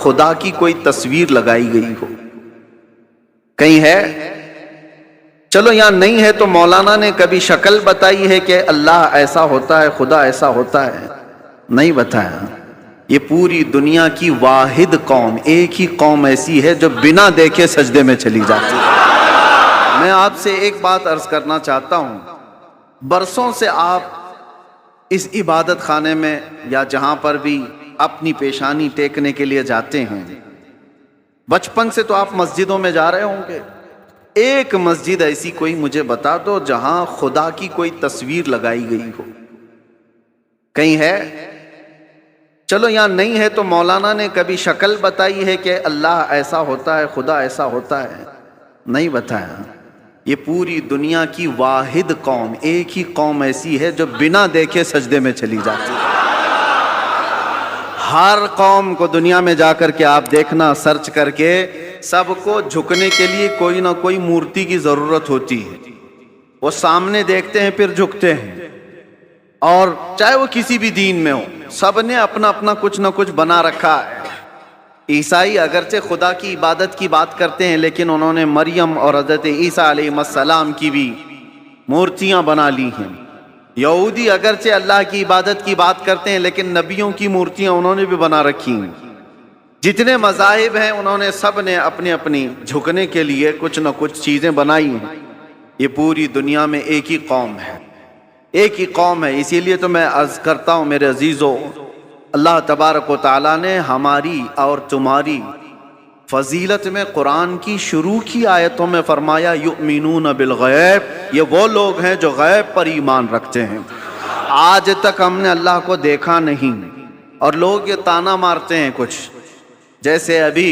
خدا کی کوئی تصویر لگائی گئی ہو؟ کہیں ہے؟ چلو یہاں نہیں ہے تو مولانا نے کبھی شکل بتائی ہے کہ اللہ ایسا ہوتا ہے، خدا ایسا ہوتا ہے؟ نہیں بتایا۔ یہ پوری دنیا کی واحد قوم، ایک ہی قوم ایسی ہے جو بنا دیکھے سجدے میں چلی جاتی ہے۔ میں آپ سے ایک بات عرض کرنا چاہتا ہوں، برسوں سے آپ اس عبادت خانے میں یا جہاں پر بھی اپنی پیشانی ٹیکنے کے لیے جاتے ہیں، بچپن سے تو آپ مسجدوں میں جا رہے ہوں گے، ایک مسجد ایسی کوئی مجھے بتا دو جہاں خدا کی کوئی تصویر لگائی گئی ہو؟ کہیں ہے؟ چلو یہاں نہیں ہے تو مولانا نے کبھی شکل بتائی ہے کہ اللہ ایسا ہوتا ہے، خدا ایسا ہوتا ہے؟ نہیں بتایا۔ یہ پوری دنیا کی واحد قوم، ایک ہی قوم ایسی ہے جو بنا دیکھے سجدے میں چلی جاتی ہے۔ ہر قوم کو دنیا میں جا کر کے آپ دیکھنا، سرچ کر کے، سب کو جھکنے کے لیے کوئی نہ کوئی مورتی کی ضرورت ہوتی ہے۔ وہ سامنے دیکھتے ہیں پھر جھکتے ہیں، اور چاہے وہ کسی بھی دین میں ہو، سب نے اپنا اپنا کچھ نہ کچھ بنا رکھا ہے۔ عیسائی اگرچہ خدا کی عبادت کی بات کرتے ہیں، لیکن انہوں نے مریم اور حضرت عیسیٰ علیہ السلام کی بھی مورتیاں بنا لی ہیں۔ یہودی اگرچہ اللہ کی عبادت کی بات کرتے ہیں، لیکن نبیوں کی مورتیاں انہوں نے بھی بنا رکھی ہیں۔ جتنے مذاہب ہیں انہوں نے سب نے اپنی اپنی جھکنے کے لیے کچھ نہ کچھ چیزیں بنائی ہیں۔ یہ پوری دنیا میں ایک ہی قوم ہے، ایک ہی قوم ہے۔ اسی لیے تو میں عرض کرتا ہوں میرے عزیزو، اللہ تبارک و تعالیٰ نے ہماری اور تمہاری فضیلت میں قرآن کی شروع کی آیتوں میں فرمایا یؤمنون بالغیب، یہ وہ لوگ ہیں جو غیب پر ایمان رکھتے ہیں۔ آج تک ہم نے اللہ کو دیکھا نہیں، اور لوگ یہ تانا مارتے ہیں کچھ، جیسے ابھی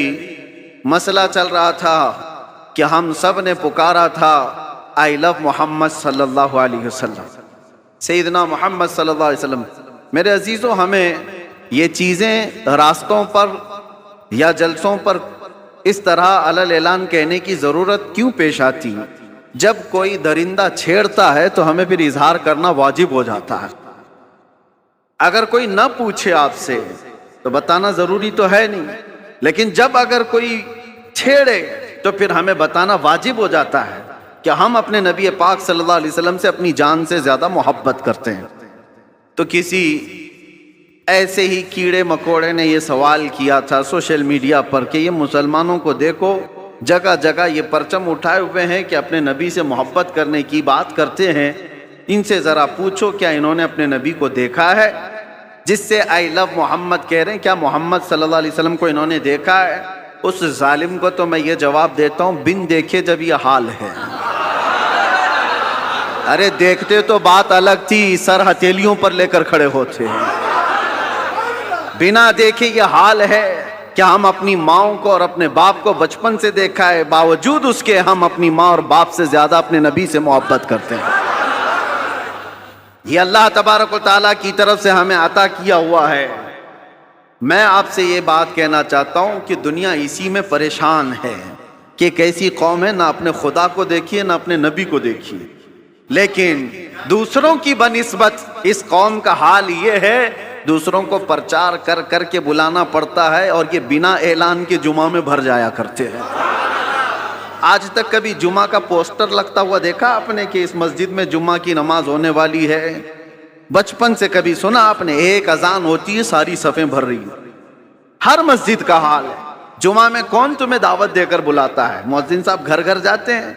مسئلہ چل رہا تھا کہ ہم سب نے پکارا تھا آئی لو محمد صلی اللہ علیہ وسلم، سیدنا محمد صلی اللہ علیہ وسلم۔ میرے عزیزو، ہمیں یہ چیزیں راستوں پر یا جلسوں پر اس طرح علل اعلان کہنے کی ضرورت کیوں پیش آتی؟ جب کوئی درندہ چھیڑتا ہے تو ہمیں پھر اظہار کرنا واجب ہو جاتا ہے۔ اگر کوئی نہ پوچھے آپ سے تو بتانا ضروری تو ہے نہیں، لیکن جب اگر کوئی چھیڑے تو پھر ہمیں بتانا واجب ہو جاتا ہے کہ ہم اپنے نبی پاک صلی اللہ علیہ وسلم سے اپنی جان سے زیادہ محبت کرتے ہیں۔ تو کسی ایسے ہی کیڑے مکوڑے نے یہ سوال کیا تھا سوشل میڈیا پر کہ یہ مسلمانوں کو دیکھو جگہ جگہ یہ پرچم اٹھائے ہوئے ہیں کہ اپنے نبی سے محبت کرنے کی بات کرتے ہیں، ان سے ذرا پوچھو کیا انہوں نے اپنے نبی کو دیکھا ہے؟ جس سے آئی لو محمد کہہ رہے ہیں، کیا محمد صلی اللہ علیہ وسلم کو انہوں نے دیکھا ہے؟ اس ظالم کو تو میں یہ جواب دیتا ہوں، بن دیکھے جب یہ حال ہے۔ ارے دیکھتے تو بات الگ تھی، سر ہتھیلیوں پر لے کر کھڑے ہوتے ہیں۔ بنا دیکھے یہ حال ہے کہ ہم اپنی ماؤں کو اور اپنے باپ کو بچپن سے دیکھا ہے، باوجود اس کے ہم اپنی ماں اور باپ سے زیادہ اپنے نبی سے محبت کرتے ہیں۔ یہ اللہ تبارک و تعالیٰ کی طرف سے ہمیں عطا کیا ہوا ہے۔ میں آپ سے یہ بات کہنا چاہتا ہوں کہ دنیا اسی میں پریشان ہے کہ ایک ایسی قوم ہے، نہ اپنے خدا کو دیکھیے نہ اپنے نبی کو دیکھیے، لیکن دوسروں کی بنسبت اس قوم کا حال یہ ہے، دوسروں کو پرچار کر کر کے بلانا پڑتا ہے، اور یہ بنا اعلان کے جمعہ میں بھر جایا کرتے ہیں۔ آج تک کبھی جمعہ کا پوسٹر لگتا ہوا دیکھا آپ نے کہ اس مسجد میں جمعہ کی نماز ہونے والی ہے؟ بچپن سے کبھی سنا آپ نے؟ ایک اذان ہوتی ہے ساری صفیں بھر رہی ہیں۔ ہر مسجد کا حال ہے۔ جمعہ میں کون تمہیں دعوت دے کر بلاتا ہے؟ مؤذن صاحب گھر گھر جاتے ہیں،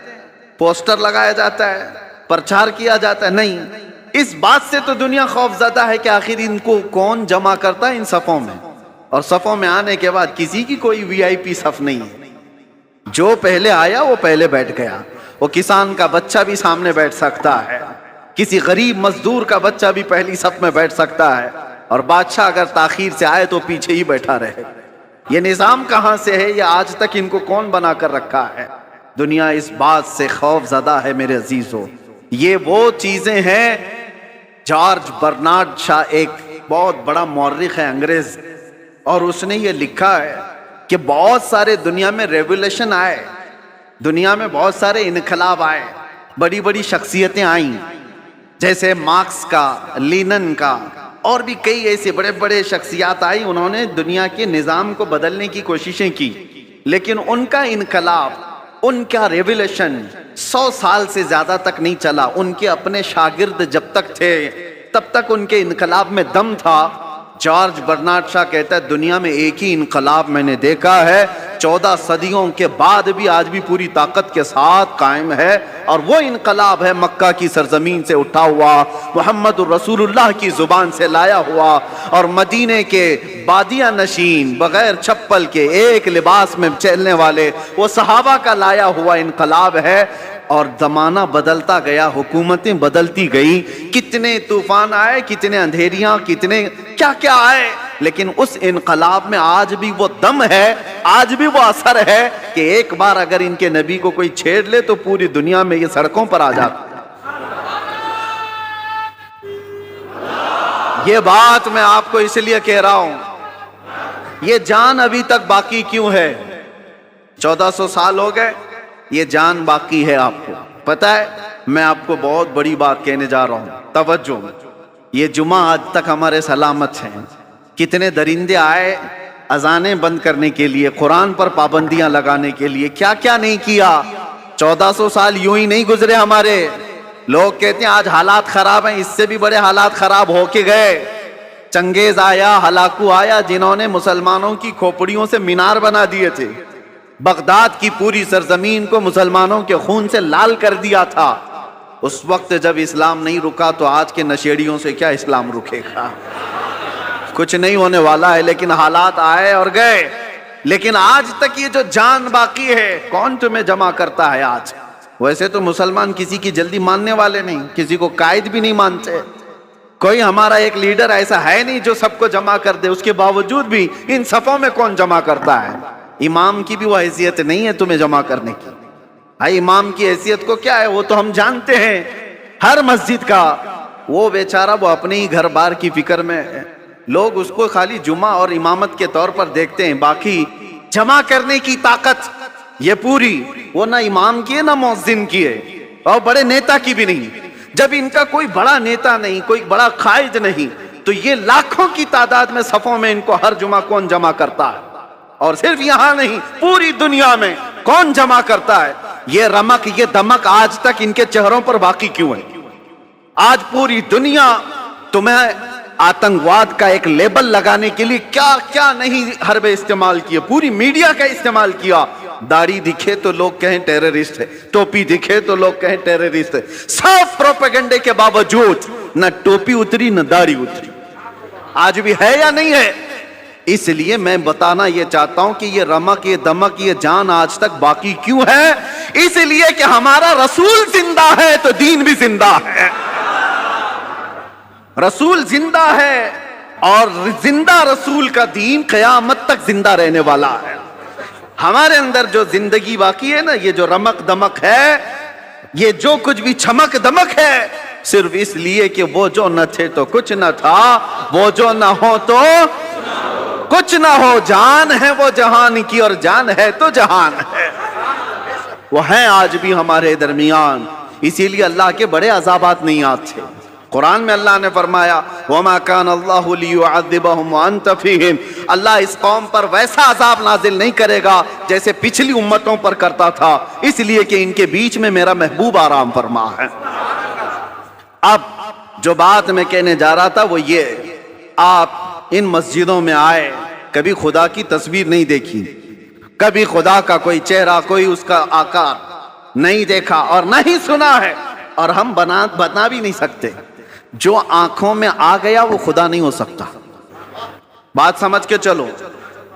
پوسٹر لگایا جاتا ہے، پرچار کیا جاتا ہے؟ نہیں۔ اس بات سے تو دنیا خوف زدہ ہے کہ آخر ان کو کون جمع کرتا ہے ان صفوں میں، اور صفوں میں آنے کے بعد کسی کی کوئی وی آئی پی صف نہیں ہے۔ جو پہلے آیا وہ پہلے بیٹھ گیا۔ وہ کسان کا بچہ بھی سامنے بیٹھ سکتا ہے، کسی غریب مزدور کا بچہ بھی پہلی صف میں بیٹھ سکتا ہے، اور بادشاہ اگر تاخیر سے آئے تو پیچھے ہی بیٹھا رہے۔ یہ نظام کہاں سے ہے؟ یہ آج تک ان کو کون بنا کر رکھا ہے؟ دنیا اس بات سے خوف زدہ ہے میرے عزیزو۔ یہ وہ چیزیں ہیں، جارج برنارڈ شاہ ایک بہت بڑا مورخ ہے انگریز، اور اس نے یہ لکھا ہے کہ بہت سارے دنیا میں ریولیوشن آئے، دنیا میں بہت سارے انقلاب آئے، بڑی بڑی شخصیتیں آئیں، جیسے مارکس کا، لینن کا، اور بھی کئی ایسے بڑے بڑے شخصیات آئی، انہوں نے دنیا کے نظام کو بدلنے کی کوششیں کی، لیکن ان کا انقلاب، ان کا ریولیوشن 100 سال سے زیادہ تک نہیں چلا۔ ان کے اپنے شاگرد جب تک تھے تب تک ان کے انقلاب میں دم تھا۔ جارج برنارڈ شاہ کہتا ہے دنیا میں ایک ہی انقلاب میں نے دیکھا ہے، 14 صدیوں کے بعد بھی آج بھی پوری طاقت کے ساتھ قائم ہے، اور وہ انقلاب ہے مکہ کی سرزمین سے اٹھا ہوا، محمد الرسول اللہ کی زبان سے لایا ہوا، اور مدینے کے بادیہ نشین بغیر چپل کے ایک لباس میں چلنے والے وہ صحابہ کا لایا ہوا انقلاب ہے۔ اور زمانہ بدلتا گیا، حکومتیں بدلتی گئی، کتنے طوفان آئے، کتنے اندھیریاں، کتنے کیا کیا آئے، لیکن اس انقلاب میں آج بھی وہ دم ہے، آج بھی وہ اثر ہے کہ ایک بار اگر ان کے نبی کو کوئی چھیڑ لے تو پوری دنیا میں یہ سڑکوں پر آ جاتا۔ یہ بات میں آپ کو اس لیے کہہ رہا ہوں، یہ جان ابھی تک باقی کیوں ہے؟ 1400 سال ہو گئے، یہ جان باقی ہے۔ آپ کو پتہ ہے، میں آپ کو بہت بڑی بات کہنے جا رہا ہوں، توجہ۔ یہ جمعہ آج تک ہمارے سلامت ہیں۔ کتنے درندے آئے اذانیں بند کرنے کے لیے، قرآن پر پابندیاں لگانے کے لیے، کیا کیا نہیں کیا۔ 1400 سال یوں ہی نہیں گزرے ہمارے۔ لوگ کہتے ہیں آج حالات خراب ہیں، اس سے بھی بڑے حالات خراب ہو کے گئے۔ چنگیز آیا، ہلاکو آیا، جنہوں نے مسلمانوں کی کھوپڑیوں سے مینار بنا دیے تھے، بغداد کی پوری سرزمین کو مسلمانوں کے خون سے لال کر دیا تھا۔ اس وقت جب اسلام نہیں رکا تو آج کے نشیڑیوں سے کیا اسلام رکے گا؟ کچھ نہیں ہونے والا ہے، لیکن حالات آئے اور گئے۔ لیکن آج تک یہ جو جان باقی ہے، کون تمہیں جمع کرتا ہے آج؟ ویسے تو مسلمان کسی کی جلدی ماننے والے نہیں، کسی کو قائد بھی نہیں مانتے۔ کوئی ہمارا ایک لیڈر ایسا ہے نہیں جو سب کو جمع کر دے، اس کے باوجود بھی ان صفوں میں کون جمع کرتا ہے؟ امام کی بھی وہ حیثیت نہیں ہے تمہیں جمع کرنے کی۔ بھائی امام کی حیثیت کو کیا ہے وہ تو ہم جانتے ہیں، ہر مسجد کا وہ بیچارہ وہ اپنے ہی گھر بار کی فکر میں ہے۔ لوگ اس کو خالی جمعہ اور امامت کے طور پر دیکھتے ہیں، باقی جمع کرنے کی طاقت یہ پوری وہ نہ امام کی ہے نہ مؤذن کی ہے، اور بڑے نیتا کی بھی نہیں۔ جب ان کا کوئی بڑا نیتا نہیں، کوئی بڑا قائد نہیں، تو یہ لاکھوں کی تعداد میں صفوں میں ان کو ہر جمعہ کون جمع کرتا ہے؟ اور صرف یہاں نہیں، پوری دنیا میں کون جمع کرتا ہے؟ یہ رمق، یہ دمک آج تک ان کے چہروں پر باقی کیوں ہے؟ آج پوری دنیا تمہیں آتنکواد کا ایک لیبل لگانے کے لیے کیا کیا نہیں حربے استعمال کیے، پوری میڈیا کا استعمال کیا۔ داڑھی دکھے تو لوگ کہیں ٹیررسٹ ہے، ٹوپی دکھے تو لوگ کہیں ٹیررسٹ ہے۔ سب پروپیگنڈے کے باوجود نہ ٹوپی اتری نہ داڑھی اتری۔ آج بھی ہے یا نہیں ہے؟ اس لیے میں بتانا یہ چاہتا ہوں کہ یہ رمق، یہ دمک، یہ جان آج تک باقی کیوں ہے؟ اس لیے کہ ہمارا رسول زندہ ہے تو دین بھی زندہ ہے۔ رسول زندہ ہے، اور زندہ رسول کا دین قیامت تک زندہ رہنے والا ہے۔ ہمارے اندر جو زندگی باقی ہے نا، یہ جو رمق دمک ہے، یہ جو کچھ بھی چمک دمک ہے، صرف اس لیے کہ وہ جو نہ تھے تو کچھ نہ تھا، وہ جو نہ ہو تو کچھ نہ ہو۔ جان ہے وہ جہان کی، اور جان ہے تو جہان ہے، وہ ہیں آج بھی ہمارے درمیان۔ اسی لیے اللہ کے بڑے عذابات نہیں آتے۔ قرآن میں اللہ نے فرمایا وَمَا كَانَ اللَّهُ لِيُعَذِّبَهُمْ وَأَنْتَ فِيهِمْ، اللہ اس قوم پر ویسا عذاب نازل نہیں کرے گا جیسے پچھلی امتوں پر کرتا تھا، اس لیے کہ ان کے بیچ میں میرا محبوب آرام فرما ہے۔ اب جو بات میں کہنے جا رہا تھا وہ یہ، آپ ان مسجدوں میں آئے، کبھی خدا کی تصویر نہیں دیکھی، کبھی خدا کا کوئی چہرہ، کوئی اس کا آکار نہیں دیکھا اور نہیں سنا ہے، اور ہم بنا بھی نہیں سکتے۔ جو آنکھوں میں آ گیا وہ خدا نہیں ہو سکتا، بات سمجھ کے چلو۔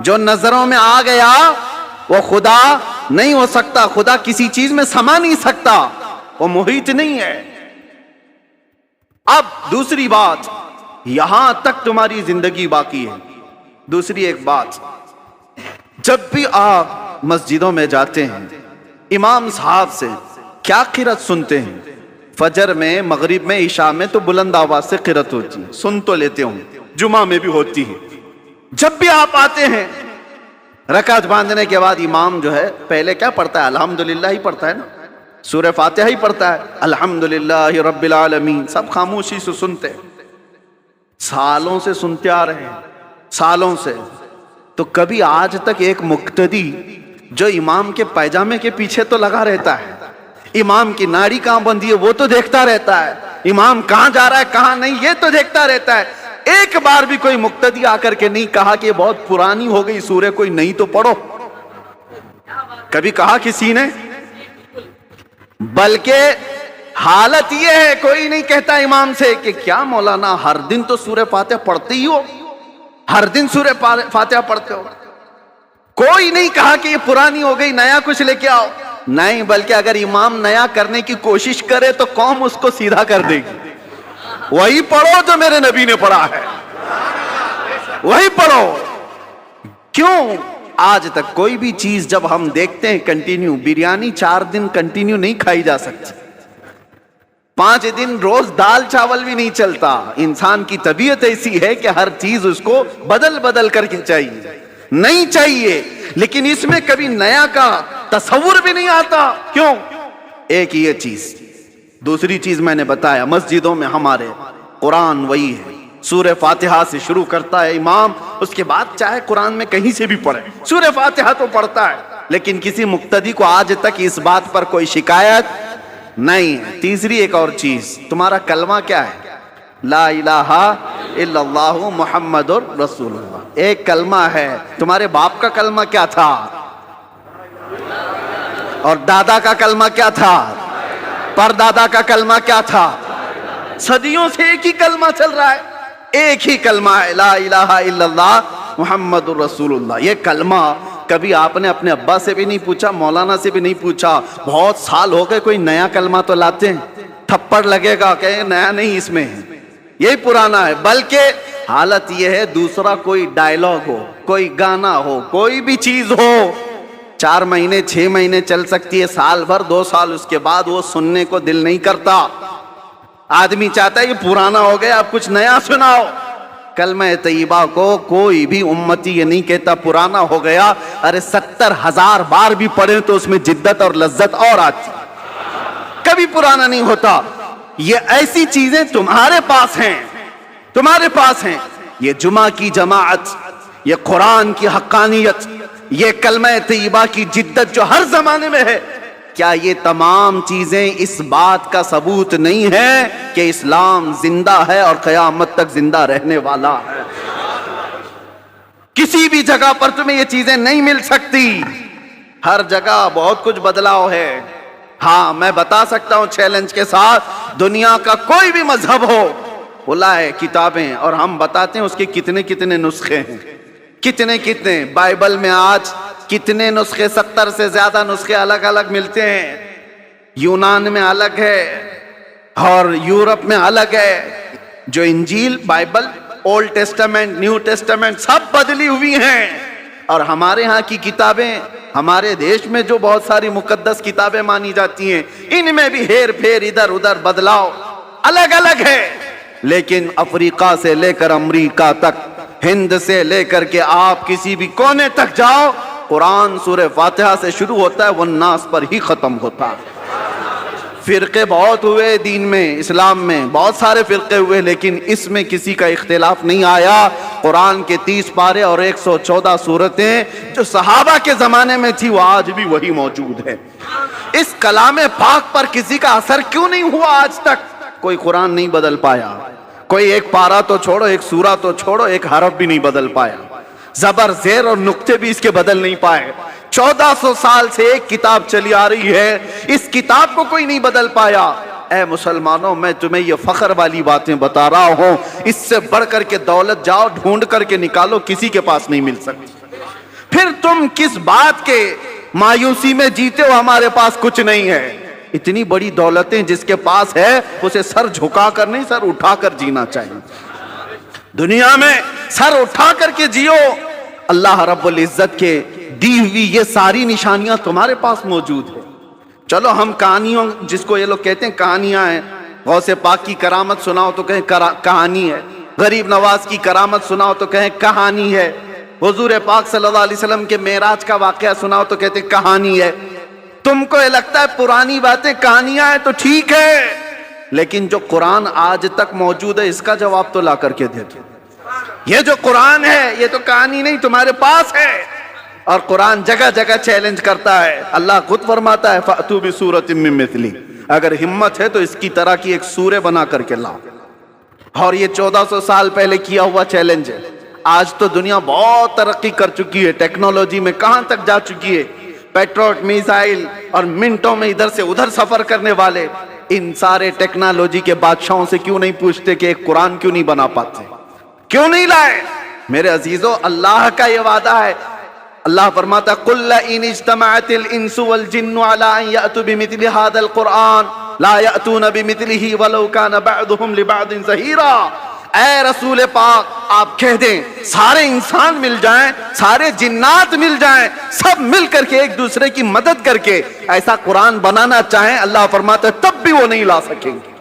جو نظروں میں آ گیا وہ خدا نہیں ہو سکتا، خدا کسی چیز میں سما نہیں سکتا، وہ محیط نہیں ہے۔ اب دوسری بات، یہاں تک تمہاری زندگی باقی ہے۔ دوسری ایک بات، جب بھی آپ مسجدوں میں جاتے ہیں، امام صاحب سے کیا قرات سنتے ہیں؟ فجر میں، مغرب میں، عشاء میں تو بلند آواز سے قرات ہوتی ہے، سن تو لیتے ہوں، جمعہ میں بھی ہوتی ہے۔ جب بھی آپ آتے ہیں رکعت باندھنے کے بعد امام جو ہے پہلے کیا پڑھتا ہے؟ الحمدللہ ہی پڑھتا ہے نا، سورہ فاتحہ ہی پڑھتا ہے، الحمدللہ رب العالمین، سب خاموشی سے سنتے ہیں۔ سالوں سے سنتے آ رہے ہیں، سالوں سے. تو کبھی آج تک ایک مقتدی جو امام کے پیجامے کے پیچھے تو لگا رہتا ہے، امام کی ناڑی کہاں بندھی ہے وہ تو دیکھتا رہتا ہے، امام کہاں جا رہا ہے کہاں نہیں یہ تو دیکھتا رہتا ہے، ایک بار بھی کوئی مقتدی آ کر کے نہیں کہا کہ یہ بہت پرانی ہو گئی سورہ، کوئی نہیں تو پڑھو؟ کبھی کہا کسی نے؟ بلکہ حالت یہ ہے کوئی نہیں کہتا امام سے کہ کیا مولانا ہر دن تو سورہ فاتحہ پڑھتے ہی ہو، ہر دن سورہ فاتحہ پڑھتے ہو؟ کوئی نہیں کہا کہ یہ پرانی ہو گئی نیا کچھ لے کے آؤ، نہیں، بلکہ اگر امام نیا کرنے کی کوشش کرے تو قوم اس کو سیدھا کر دے گی. وہی پڑھو جو میرے نبی نے پڑھا ہے، وہی پڑھو. کیوں؟ آج تک کوئی بھی چیز جب ہم دیکھتے ہیں کنٹینیو، بریانی 4 دن کنٹینیو نہیں کھائی جا سکتی، 5 دن روز دال چاول بھی نہیں چلتا. انسان کی طبیعت ایسی ہے کہ ہر چیز اس کو بدل بدل کر کے چاہیے، نہیں چاہیے. لیکن اس میں کبھی نیا کا تصور بھی نہیں آتا. کیوں؟ ایک یہ چیز. دوسری چیز میں نے بتایا، مسجدوں میں ہمارے قرآن وہی ہے، سورہ فاتحہ سے شروع کرتا ہے امام، اس کے بعد چاہے قرآن میں کہیں سے بھی پڑھے سورہ فاتحہ تو پڑھتا ہے. لیکن کسی مقتدی کو آج تک اس بات پر کوئی شکایت نہیں ہے. تیسری ایک اور چیز، تمہارا کلمہ کیا ہے؟ لا الہ الا اللہ محمد رسول اللہ. ایک کلمہ ہے. تمہارے باپ کا کلمہ کیا تھا؟ اور دادا کا کلمہ کیا تھا؟ پردادا کا کلمہ کیا تھا؟ صدیوں سے ایک ہی کلمہ چل رہا ہے، ایک ہی کلمہ ہے، لا الہ الا اللہ محمد رسول اللہ. یہ کلمہ کبھی آپ نے اپنے ابا سے بھی نہیں پوچھا، مولانا سے بھی نہیں پوچھا، بہت سال ہو گئے کوئی نیا کلمہ تو لاتے ہیں، تھپڑ لگے گا کہ نیا نہیں اس میں یہی پرانا ہے. بلکہ حالت یہ ہے دوسرا کوئی ڈائلاگ ہو، کوئی گانا ہو، کوئی بھی چیز ہو، 4 مہینے 6 مہینے چل سکتی ہے، سال بھر 2 سال، اس کے بعد وہ سننے کو دل نہیں کرتا. آدمی چاہتا ہے یہ پرانا ہو گیا اب کچھ نیا سناؤ. کلمہ طیبہ کو کوئی بھی امتی یہ نہیں کہتا پرانا ہو گیا. ارے 70,000 بار بھی پڑھیں تو اس میں جدت اور لذت اور آتی، کبھی پرانا نہیں ہوتا. یہ ایسی چیزیں تمہارے پاس ہیں، تمہارے پاس ہیں. یہ جمعہ کی جماعت، یہ قرآن کی حقانیت، یہ کلمہ طیبہ کی جدت جو ہر زمانے میں ہے، کیا یہ تمام چیزیں اس بات کا ثبوت نہیں ہے کہ اسلام زندہ ہے اور قیامت تک زندہ رہنے والا ہے؟ کسی بھی جگہ پر تمہیں یہ چیزیں نہیں مل سکتی. ہر جگہ بہت کچھ بدلاؤ ہے. ہاں میں بتا سکتا ہوں چیلنج کے ساتھ، دنیا کا کوئی بھی مذہب ہو، کھلا ہے کتابیں، اور ہم بتاتے ہیں اس کے کتنے کتنے نسخے ہیں، کتنے کتنے. بائبل میں آج کتنے نسخے، 70 سے زیادہ نسخے الگ الگ ملتے ہیں. یونان میں الگ ہے اور یورپ میں الگ ہے. جو انجیل، Bible, old testament, new testament سب بدلی ہوئی ہیں. اور ہمارے ہاں کی کتابیں، ہمارے دیش میں جو بہت ساری مقدس کتابیں مانی جاتی ہیں، ان میں بھی ہیر پھیر، ادھر ادھر بدلاؤ الگ الگ ہے. لیکن افریقہ سے لے کر امریکہ تک، ہند سے لے کر کے آپ کسی بھی کونے تک جاؤ، قرآن سورہ فاتحہ سے شروع ہوتا ہے، والناس پر ہی ختم ہوتا ہے. فرقے بہت ہوئے دین میں، اسلام میں بہت سارے فرقے ہوئے، لیکن اس میں کسی کا اختلاف نہیں آیا. قرآن کے 30 پارے اور 114 سورتیں جو صحابہ کے زمانے میں تھی وہ آج بھی وہی موجود ہے. اس کلام پاک پر کسی کا اثر کیوں نہیں ہوا آج تک؟ کوئی قرآن نہیں بدل پایا، کوئی ایک پارا تو چھوڑو، ایک سورہ تو چھوڑو، ایک حرف بھی نہیں بدل پایا. زبر زیر اور نقطے بھی اس کے بدل نہیں پائے. 1400 سال سے ایک کتاب چلی آ رہی ہے، اس کتاب کو کوئی نہیں بدل پایا. اے مسلمانوں، میں تمہیں یہ فخر والی باتیں بتا رہا ہوں، اس سے بڑھ کر کے دولت جاؤ ڈھونڈ کر کے نکالو، کسی کے پاس نہیں مل سکتی. پھر تم کس بات کے مایوسی میں جیتے ہو ہمارے پاس کچھ نہیں ہے؟ اتنی بڑی دولتیں جس کے پاس ہے اسے سر جھکا کر نہیں، سر اٹھا کر جینا چاہیے. دنیا میں سر اٹھا کر کے جیو. اللہ رب العزت کے دی ہوئی یہ ساری نشانیاں تمہارے پاس موجود ہے. چلو ہم کہانیوں، جس کو یہ لوگ کہتے ہیں کہانیاں ہیں، غوث پاک کی کرامت سناؤ تو کہیں کہانی ہے، غریب نواز کی کرامت سناؤ تو کہیں کہانی ہے، حضور پاک صلی اللہ علیہ وسلم کے معراج کا واقعہ سناؤ تو کہتے کہانی ہے. تم کو یہ لگتا ہے پرانی باتیں کہانیاں ہیں تو ٹھیک ہے، لیکن جو قرآن آج تک موجود ہے اس کا جواب تو لا کر کے دے دو. یہ جو قرآن ہے یہ تو کہانی نہیں تمہارے پاس ہے. اور قرآن جگہ جگہ چیلنج کرتا ہے. اللہ خود فرماتا ہے فَأْتُوا بِسُورَةٍ مِّن مِّثْلِهِ, اگر ہمت ہے تو اس کی طرح کی ایک سورہ بنا کر کے لاؤ. اور یہ 1400 سال پہلے کیا ہوا چیلنج ہے. آج تو دنیا بہت ترقی کر چکی ہے, ٹیکنالوجی میں کہاں تک جا چکی ہے. پیٹروٹ میزائل اور منٹوں میں ادھر سے ادھر سفر کرنے والے, ان سارے ٹیکنالوجی کے بادشاہوں سے کیوں نہیں پوچھتے کہ ایک قرآن کیوں نہیں بنا پاتے, کیوں نہیں لائے؟ میرے عزیزو, اللہ کا یہ وعدہ ہے. اللہ فرماتا قُلْ لَئِنِ اجْتَمَعَتِ الْإِنسُ وَالْجِنُّ عَلَىٰ أَن يَأْتُوا بِمِثْلِ هَٰذَا الْقُرْآنِ لَا يَأْتُونَ بِمِثْلِهِ وَلَوْ كَانَ بَعْضُهُمْ لِبَعْضٍ ظَهِيرًا. اے رسول پاک آپ کہہ دیں سارے انسان مل جائیں, سارے جنات مل جائیں, سب مل کر کے ایک دوسرے کی مدد کر کے ایسا قرآن بنانا چاہیں, اللہ فرماتا ہے تب بھی وہ نہیں لا سکیں گے,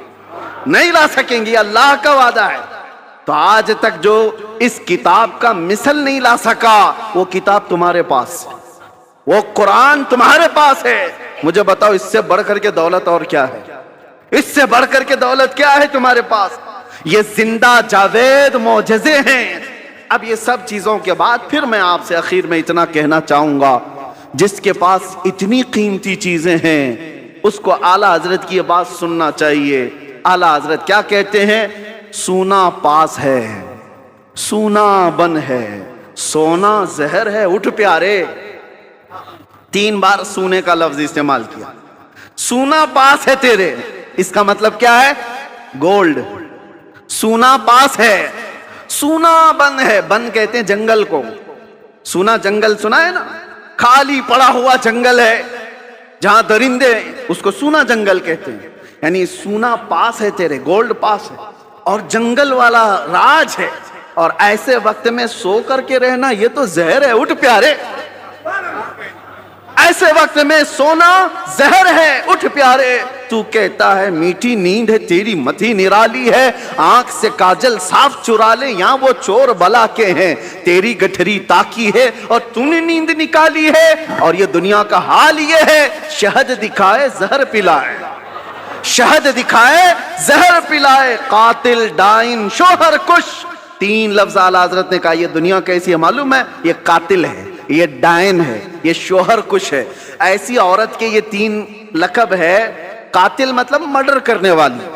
نہیں لا سکیں گے. اللہ کا وعدہ ہے. تو آج تک جو اس کتاب کا مثل نہیں لا سکا وہ کتاب تمہارے پاس ہے, وہ قرآن تمہارے پاس ہے. مجھے بتاؤ اس سے بڑھ کر کے دولت اور کیا ہے؟ اس سے بڑھ کر کے دولت کیا ہے تمہارے پاس؟ یہ زندہ جاوید معجزے ہیں. اب یہ سب چیزوں کے بعد پھر میں آپ سے آخر میں اتنا کہنا چاہوں گا, جس کے پاس اتنی قیمتی چیزیں ہیں اس کو اعلیٰ حضرت کی یہ بات سننا چاہیے. اعلیٰ حضرت کیا کہتے ہیں؟ سونا پاس ہے, سونا بن ہے, سونا زہر ہے. اٹھ پیارے, 3 بار سونے کا لفظ استعمال کیا. سونا پاس ہے تیرے, اس کا مطلب کیا ہے؟ گولڈ. سونا پاس ہے, سونا بن ہے. بن کہتے ہیں جنگل کو. سونا جنگل سنا ہے نا, خالی پڑا ہوا جنگل ہے جہاں درندے, اس کو سونا جنگل کہتے ہیں. یعنی سونا پاس ہے تیرے, گولڈ پاس ہے, اور جنگل والا راج ہے. اور ایسے وقت میں سو کر کے رہنا یہ تو زہر ہے. اٹھ پیارے, ایسے وقت میں سونا زہر ہے. اٹھ پیارے, تو کہتا ہے میٹھی نیند ہے تیری متھی نرالی ہے, آنکھ سے کاجل صاف چرا لے یہاں وہ چور بلا کے ہیں, تیری گٹھری تاکی ہے اور تو نے نیند نکالی ہے. اور یہ دنیا کا حال یہ ہے, شہد دکھائے زہر پلائے, شہد دکھائے زہر پلائے, قاتل ڈائن شوہر کش. 3 لفظ اعلیٰ حضرت نے کہا. یہ دنیا کیسی ہے معلوم ہے؟ یہ قاتل ہے, یہ ڈائن ہے, یہ شوہر کش ہے. ایسی عورت کے یہ 3 لقب ہے. قاتل مطلب مرڈر کرنے والی,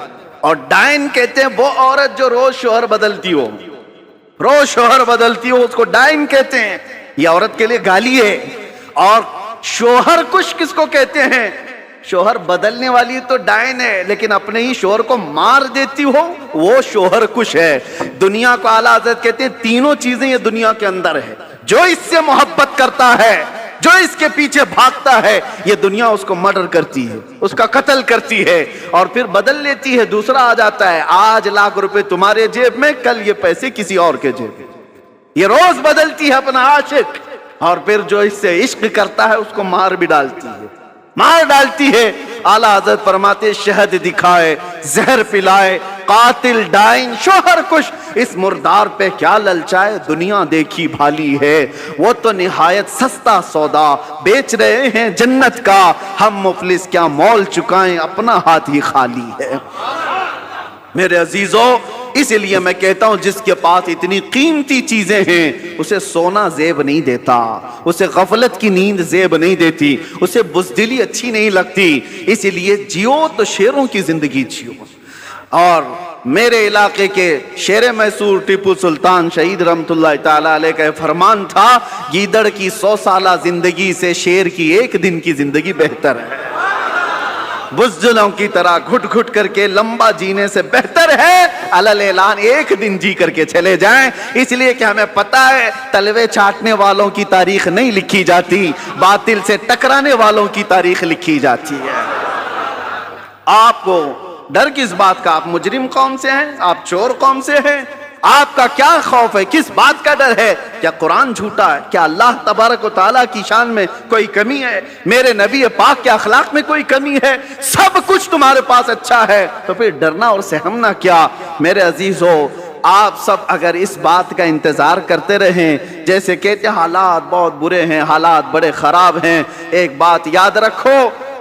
اور ڈائن کہتے ہیں وہ عورت جو روز شوہر بدلتی ہو, روز شوہر بدلتی ہو, اس کو ڈائن کہتے ہیں. یہ عورت کے لیے گالی ہے. اور شوہر کش کس کو کہتے ہیں؟ شوہر بدلنے والی تو ڈائن ہے, لیکن اپنے ہی شوہر کو مار دیتی ہو وہ شوہر کش ہے. دنیا کو اعلیٰ حضرت کہتے ہیں تینوں چیزیں یہ دنیا کے اندر ہے. جو اس سے محبت کرتا ہے, جو اس کے پیچھے بھاگتا ہے, یہ دنیا اس کو مرڈر کرتی ہے, اس کا قتل کرتی ہے, اور پھر بدل لیتی ہے. دوسرا آ جاتا ہے, آج لاکھ روپے تمہارے جیب میں, کل یہ پیسے کسی اور کے جیب میں. یہ روز بدلتی ہے اپنا عاشق, اور پھر جو اس سے عشق کرتا ہے اس کو مار بھی ڈالتی ہے, مار ڈالتی ہے. اعلیٰ حضرت فرماتے شہد دکھائے زہر پلائے, قاتل ڈائن شوہر کش, اس مردار پہ کیا للچائے, دنیا دیکھی بھالی ہے, وہ تو نہایت سستا سودا بیچ رہے ہیں جنت کا, ہم مفلس کیا مول چکائیں, اپنا ہاتھ ہی خالی ہے. میرے عزیزو, اس لیے میں کہتا ہوں جس کے پاس اتنی قیمتی چیزیں ہیں اسے سونا زیب نہیں دیتا, اسے غفلت کی نیند زیب نہیں دیتی, اسے بزدلی اچھی نہیں لگتی. اسی لیے جیو تو شیروں کی زندگی جیو. اور میرے علاقے کے شیر میسور ٹیپو سلطان شہید رحمت اللہ تعالی علیہ کا فرمان تھا, گیدڑ کی 100 سالہ زندگی سے شیر کی 1 دن کی زندگی بہتر ہے. بزدلوں کی طرح گھٹ گھٹ کر کے لمبا جینے سے بہتر ہے علل اعلان 1 دن جی کر کے چلے جائیں. اس لیے کہ ہمیں پتہ ہے تلوے چاٹنے والوں کی تاریخ نہیں لکھی جاتی, باطل سے ٹکرانے والوں کی تاریخ لکھی جاتی ہے. آپ کو ڈر کس بات کا؟ آپ مجرم قوم سے ہیں, آپ چور قوم سے ہیں, آپ کا کیا خوف ہے, کس بات کا ڈر ہے؟ کیا قرآن جھوٹا ہے؟ کیا اللہ تبارک و تعالیٰ کی شان میں کوئی کمی ہے؟ میرے نبی پاک کے اخلاق میں کوئی کمی ہے؟ سب کچھ تمہارے پاس اچھا ہے, تو پھر ڈرنا اور سہمنا کیا؟ میرے عزیزو, آپ سب اگر اس بات کا انتظار کرتے رہیں, جیسے کہتے حالات بہت برے ہیں, حالات بڑے خراب ہیں, ایک بات یاد رکھو,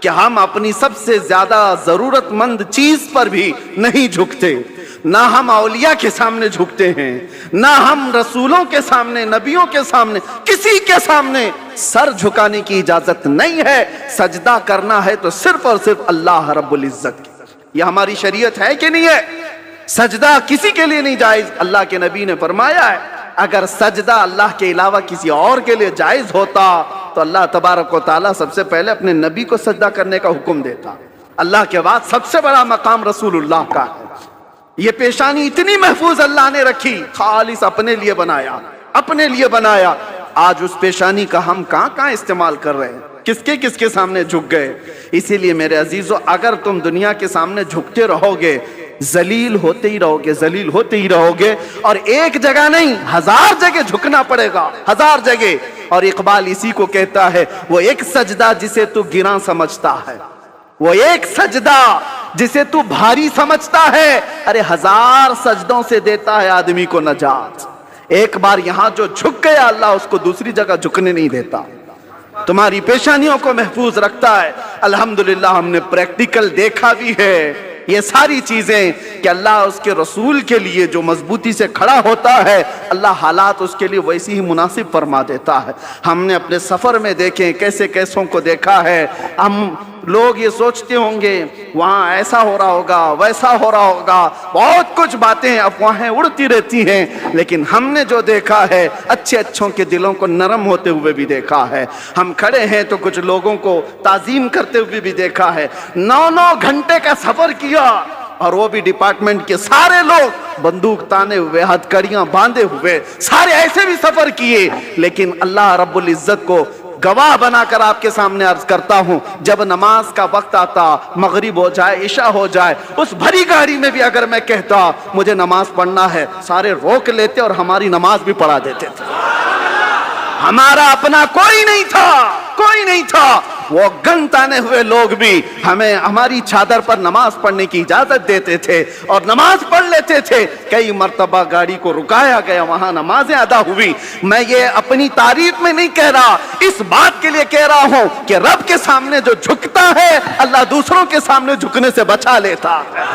کہ ہم اپنی سب سے زیادہ ضرورت مند چیز پر بھی نہیں جھکتے. نہ ہم اولیاء کے سامنے جھکتے ہیں، نہ ہم رسولوں کے سامنے، نبیوں کے سامنے، کسی کے سامنے سر جھکانے کی اجازت نہیں ہے. سجدہ کرنا ہے تو صرف اور صرف اللہ رب العزت کی. یہ ہماری شریعت ہے کہ نہیں ہے؟ سجدہ کسی کے لیے نہیں جائز. اللہ کے نبی نے فرمایا ہے اگر سجدہ اللہ کے علاوہ کسی اور کے لیے جائز ہوتا تو اللہ تبارک و تعالیٰ سب سے پہلے اپنے نبی کو سجدہ کرنے کا حکم دیتا. اللہ کے بعد سب سے بڑا مقام رسول اللہ کا ہے. یہ پیشانی اتنی محفوظ اللہ نے رکھی، خالص اپنے لیے بنایا، اپنے لیے بنایا. آج اس پیشانی کا ہم کہاں کہاں استعمال کر رہے ہیں، کس کے سامنے جھک گئے. اسی لیے میرے عزیزو، اگر تم دنیا کے سامنے جھکتے رہو گے، ذلیل ہوتے ہی رہو گے، ذلیل ہوتے ہی رہو گے. اور ایک جگہ نہیں، 1000 جگہ جھکنا پڑے گا، 1000 جگہ. اور اقبال اسی کو کہتا ہے، وہ ایک سجدہ جسے تو گراں سمجھتا ہے، وہ ایک سجدہ جسے تو بھاری سمجھتا ہے، ارے 1000 سجدوں سے دیتا ہے آدمی کو نجات. ایک بار یہاں جو جھک گیا، اللہ اس کو دوسری جگہ جھکنے نہیں دیتا. تمہاری پیشانیوں کو محفوظ رکھتا ہے. الحمدللہ ہم نے پریکٹیکل دیکھا بھی ہے یہ ساری چیزیں کہ اللہ اس کے رسول کے لیے جو مضبوطی سے کھڑا ہوتا ہے، اللہ حالات اس کے لیے ویسی ہی مناسب فرما دیتا ہے. ہم نے اپنے سفر میں دیکھیں کیسے کیسوں کو دیکھا ہے. ہم لوگ یہ سوچتے ہوں گے وہاں ایسا ہو رہا ہوگا، ویسا ہو رہا ہوگا، بہت کچھ باتیں افواہیں اڑتی رہتی ہیں. لیکن ہم نے جو دیکھا ہے، اچھے اچھوں کے دلوں کو نرم ہوتے ہوئے بھی دیکھا ہے. ہم کھڑے ہیں تو کچھ لوگوں کو تعظیم کرتے ہوئے بھی دیکھا ہے. 9 گھنٹے کا سفر کیا، اور وہ بھی ڈپارٹمنٹ کے سارے لوگ بندوق تانے ہوئے، ہتھکڑیاں باندھے ہوئے، سارے ایسے بھی سفر کیے. لیکن اللہ رب العزت کو گواہ بنا کر آپ کے سامنے عرض کرتا ہوں، جب نماز کا وقت آتا، مغرب ہو جائے، عشاء ہو جائے، اس بھری گاڑی میں بھی اگر میں کہتا مجھے نماز پڑھنا ہے، سارے روک لیتے اور ہماری نماز بھی پڑھا دیتے تھے. ہمارا اپنا کوئی نہیں تھا، کوئی نہیں تھا. وہ گن تانے ہوئے لوگ بھی ہمیں ہماری چادر پر نماز پڑھنے کی اجازت دیتے تھے اور نماز پڑھ لیتے تھے. کئی مرتبہ گاڑی کو رکایا گیا، وہاں نمازیں ادا ہوئی. میں یہ اپنی تعریف میں نہیں کہہ رہا، اس بات کے لیے کہہ رہا ہوں کہ رب کے سامنے جو جھکتا ہے، اللہ دوسروں کے سامنے جھکنے سے بچا لیتا ہے.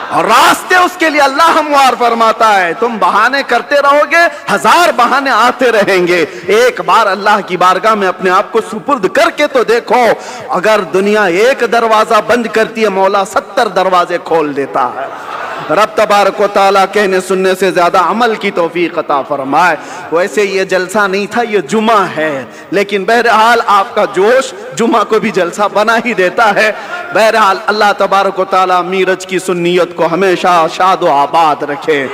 اور راستے اس کے لیے اللہ ہموار فرماتا ہے. تم بہانے کرتے رہو گے، 1000 بہانے آتے رہیں گے. ایک بار اللہ کی بارگاہ میں اپنے آپ کو سپرد کر کے تو دیکھو، اگر دنیا ایک دروازہ بند کرتی ہے، مولا 70 دروازے کھول دیتا ہے. رب تبارک و تعالیٰ کہنے سننے سے زیادہ عمل کی توفیق عطا فرمائے. ویسے یہ جلسہ نہیں تھا، یہ جمعہ ہے، لیکن بہرحال آپ کا جوش جمعہ کو بھی جلسہ بنا ہی دیتا ہے. بہرحال اللہ تبارک و تعالیٰ میرج کی سنیت کو ہمیشہ شاد و آباد رکھے.